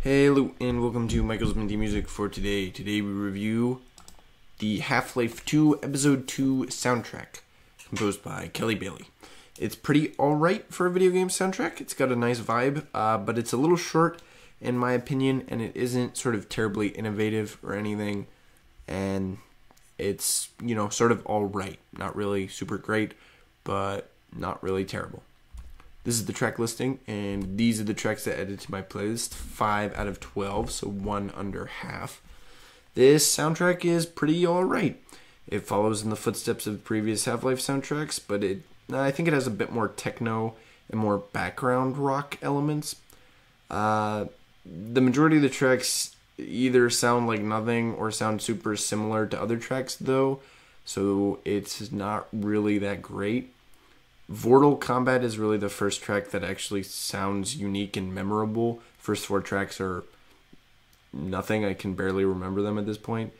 Hello and welcome to Michael's Minty Music for today. Today we review the Half-Life 2 Episode 2 soundtrack, composed by Kelly Bailey. It's pretty alright for a video game soundtrack. It's got a nice vibe, but it's a little short in my opinion, and it isn't sort of terribly innovative or anything, and it's, sort of alright. Not really super great, but not really terrible. This is the track listing, and these are the tracks that added to my playlist. 5 out of 12, so 1 under half. This soundtrack is pretty alright. It follows in the footsteps of previous Half-Life soundtracks, but I think it has a bit more techno and more background rock elements. The majority of the tracks either sound like nothing or sound super similar to other tracks, though, so it's not really that great. Forgetable Combat is really the first track that actually sounds unique and memorable. First 4 tracks are nothing. I can barely remember them at this point.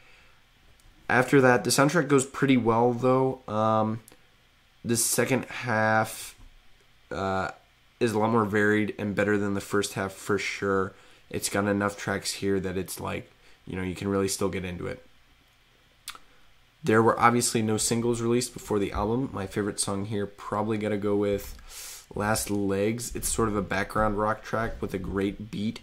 After that, the soundtrack goes pretty well, though. The second half is a lot more varied and better than the first half for sure. It's got enough tracks here that it's like, you can really still get into it. There were obviously no singles released before the album. My favorite song here probably gotta go with Last Legs. It's sort of a background rock track with a great beat.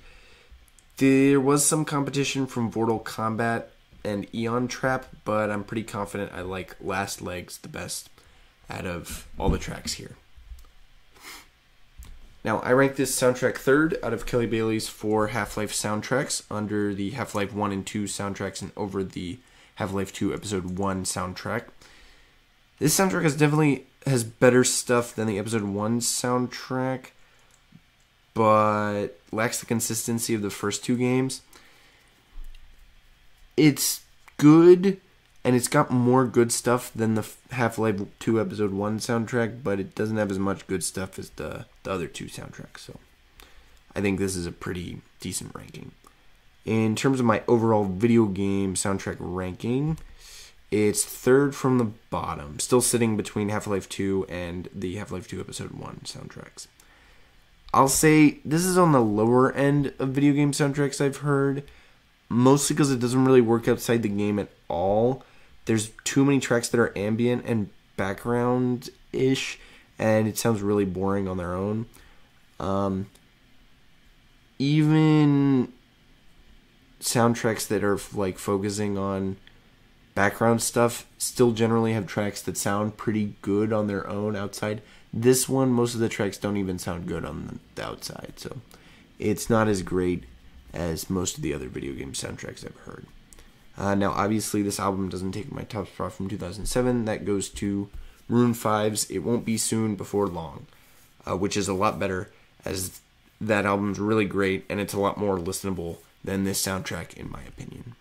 There was some competition from Forgetable Combat and Eon Trap, but I'm pretty confident I like Last Legs the best out of all the tracks here. Now, I rank this soundtrack 3rd out of Kelly Bailey's 4 Half-Life soundtracks, under the Half-Life 1 and 2 soundtracks and over the Half-Life 2 Episode 1 soundtrack. This soundtrack definitely has better stuff than the Episode 1 soundtrack, but lacks the consistency of the first 2 games. It's good, and it's got more good stuff than the Half-Life 2 Episode 1 soundtrack, but it doesn't have as much good stuff as the other 2 soundtracks, so I think this is a pretty decent ranking. In terms of my overall video game soundtrack ranking, it's 3rd from the bottom, still sitting between Half-Life 2 and the Half-Life 2 Episode 1 soundtracks. I'll say this is on the lower end of video game soundtracks I've heard, mostly because it doesn't really work outside the game at all. There's too many tracks that are ambient and background-ish, and it sounds really boring on their own. Even soundtracks that are like focusing on background stuff still generally have tracks that sound pretty good on their own outside. This one, most of the tracks don't even sound good on the outside, so it's not as great as most of the other video game soundtracks I've heard. Now, obviously, this album doesn't take my top spot from 2007. That goes to Maroon 5's It Won't Be Soon Before Long, which is a lot better, as that album's really great, and it's a lot more listenable than this soundtrack, in my opinion.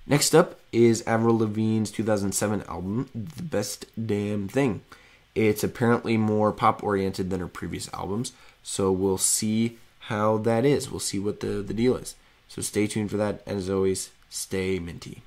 Next up is Avril Lavigne's 2007 album, The Best Damn Thing. It's apparently more pop-oriented than her previous albums, so we'll see how that is. We'll see what the deal is. So stay tuned for that, and as always, stay minty.